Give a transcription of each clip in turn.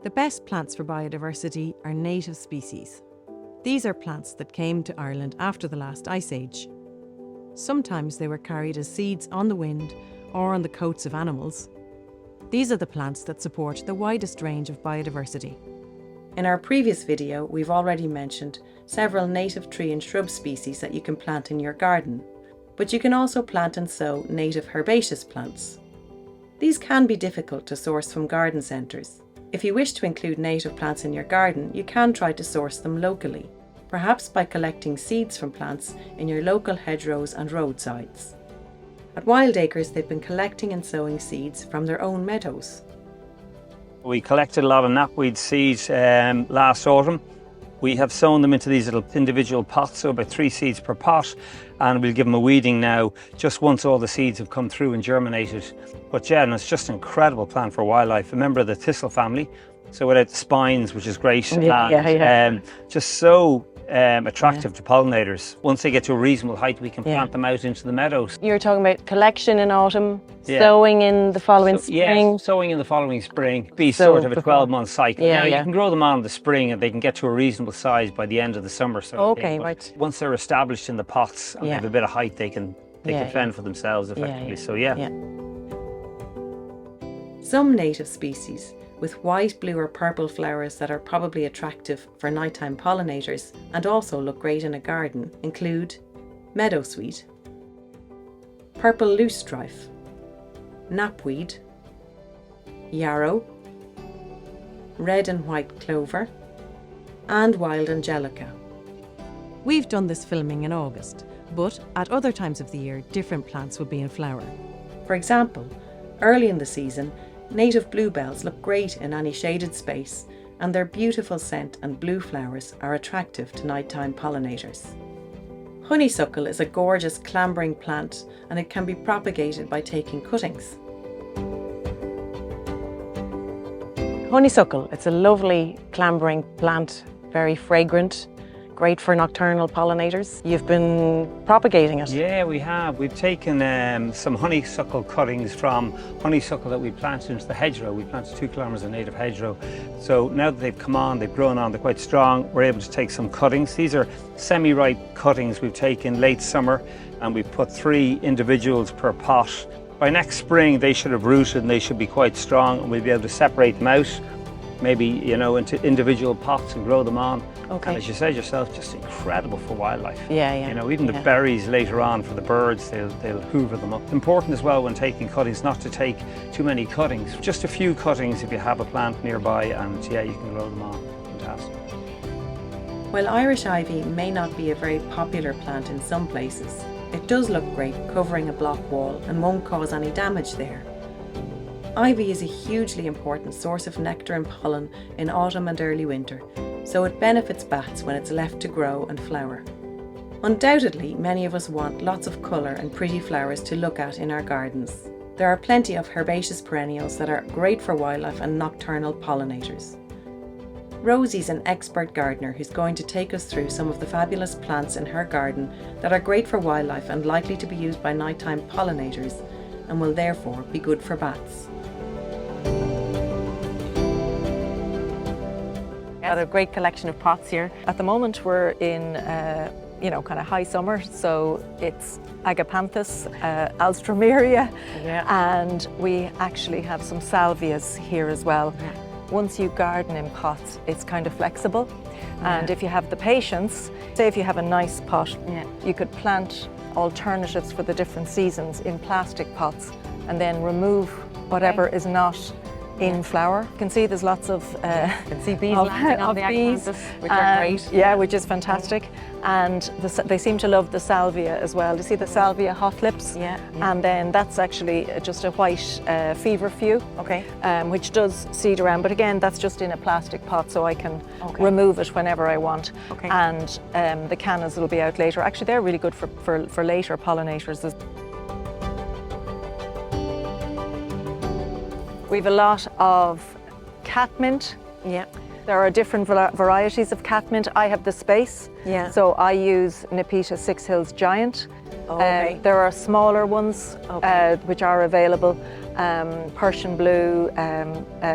The best plants for biodiversity are native species. These are plants that came to Ireland after the last ice age. Sometimes they were carried as seeds on the wind or on the coats of animals. These are the plants that support the widest range of biodiversity. In our previous video, we've already mentioned several native tree and shrub species that you can plant in your garden, but you can also plant and sow native herbaceous plants. These can be difficult to source from garden centres. If you wish to include native plants in your garden, you can try to source them locally, perhaps by collecting seeds from plants in your local hedgerows and roadsides. At Wild Acres, they've been collecting and sowing seeds from their own meadows. We collected a lot of knapweed seeds last autumn. We have sown them into these little individual pots, so about 3 seeds per pot, and we'll give them a weeding now just once all the seeds have come through and germinated. But yeah, and it's just an incredible plant for wildlife, a member of the thistle family, so without the spines, which is great, just so attractive to pollinators. Once they get to a reasonable height, we can plant them out into the meadows. You're talking about collection in autumn, sowing in the following spring. Yeah, sowing in the following spring. Be sort of a 12-month cycle. Yeah, you can grow them on in the spring and they can get to a reasonable size by the end of the summer. Right. Once they're established in the pots and have a bit of height, they can fend for themselves effectively. Some native species with white, blue or purple flowers that are probably attractive for nighttime pollinators and also look great in a garden include meadowsweet, purple loosestrife, knapweed, yarrow, red and white clover, and wild angelica. We've done this filming in August, but at other times of the year, different plants would be in flower. For example, early in the season, native bluebells look great in any shaded space, and their beautiful scent and blue flowers are attractive to nighttime pollinators. Honeysuckle is a gorgeous clambering plant, and it can be propagated by taking cuttings. Honeysuckle, it's a lovely clambering plant, very fragrant, great for nocturnal pollinators. You've been propagating it. Yeah, we have. We've taken some honeysuckle cuttings from honeysuckle that we planted into the hedgerow. We planted 2 kilometres of native hedgerow. So now that they've come on, they've grown on, they're quite strong, we're able to take some cuttings. These are semi-ripe cuttings we've taken late summer, and we've put 3 individuals per pot. By next spring, they should have rooted and they should be quite strong, and we'll be able to separate them out, maybe, into individual pots and grow them on. Okay. And as you said yourself, just incredible for wildlife. Yeah. Even the berries later on for the birds, they'll hoover them up. It's important as well when taking cuttings not to take too many cuttings. Just a few cuttings if you have a plant nearby, and you can grow them on. Fantastic. While Irish ivy may not be a very popular plant in some places, it does look great covering a block wall and won't cause any damage there. Ivy is a hugely important source of nectar and pollen in autumn and early winter, so it benefits bats when it's left to grow and flower. Undoubtedly, many of us want lots of colour and pretty flowers to look at in our gardens. There are plenty of herbaceous perennials that are great for wildlife and nocturnal pollinators. Rosie's an expert gardener who's going to take us through some of the fabulous plants in her garden that are great for wildlife and likely to be used by nighttime pollinators, and will therefore be good for bats. Got a great collection of pots here. At the moment we're in kind of high summer, so it's Agapanthus, Alstroemeria, and we actually have some salvias here as well. Once you garden in pots, it's kind of flexible, and if you have the patience, say if you have a nice pot, you could plant alternatives for the different seasons in plastic pots and then remove whatever is not in flower. You can see there's lots of You can see bees landing on the Agapanthus, which are great. Yeah, which is fantastic. And they seem to love the salvia as well. You see the salvia hot lips? And then that's actually just a white feverfew, which does seed around. But again, that's just in a plastic pot, so I can remove it whenever I want. And the cannas will be out later. Actually, they're really good for later pollinators. We've a lot of catmint. There are different varieties of catmint. I have the space, Yeah. so I use Nepeta Six Hills Giant. Okay. There are smaller ones which are available, Persian Blue,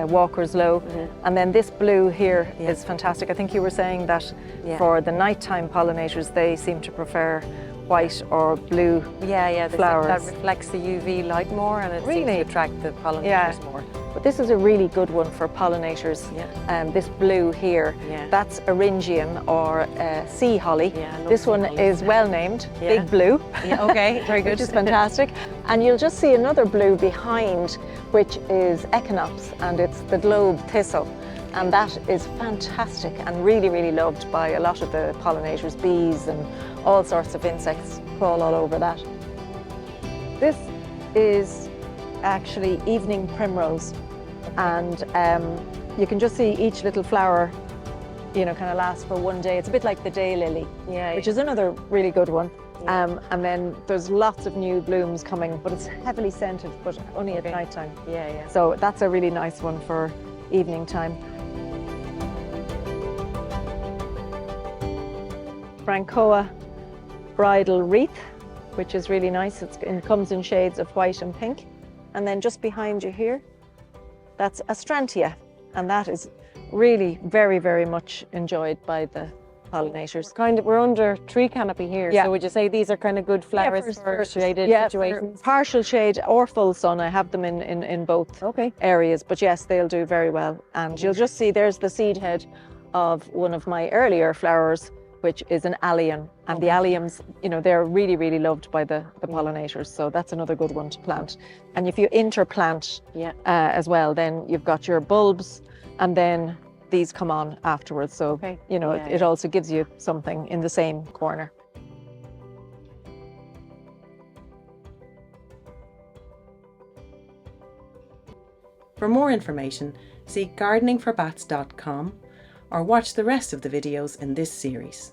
Walker's Low, and then this blue here is fantastic. I think you were saying that for the nighttime pollinators, they seem to prefer white or blue flowers. That reflects the UV light more, and it seems Really? to attract the pollinators more. But this is a really good one for pollinators. This blue here, that's Eryngium or sea holly. Yeah, I love this sea one hollies. is well named, Big Blue. Yeah, okay, very good. Which is fantastic. And you'll just see another blue behind, which is Echinops, and it's the globe thistle. And that is fantastic and really, really loved by a lot of the pollinators, bees and all sorts of insects crawl all over that. This is actually evening primrose, and you can just see each little flower, you know, kind of lasts for one day. It's a bit like the daylily, which is another really good one. And then there's lots of new blooms coming, but it's heavily scented, but only at night time. So that's a really nice one for evening time. Francoa bridal wreath, which is really nice. It comes in shades of white and pink. And then just behind you here, that's Astrantia, and that is really very, very much enjoyed by the pollinators. We're under tree canopy here, so would you say these are kind of good flowers for shaded situations? For partial shade or full sun. I have them in both areas, but yes, they'll do very well. And you'll just see there's the seed head of one of my earlier flowers, which is an allium. And the alliums, you know, they're really, really loved by the pollinators. So that's another good one to plant. And if you interplant as well, then you've got your bulbs, and then these come on afterwards. So, you know, it also gives you something in the same corner. For more information, see gardeningforbats.com or watch the rest of the videos in this series.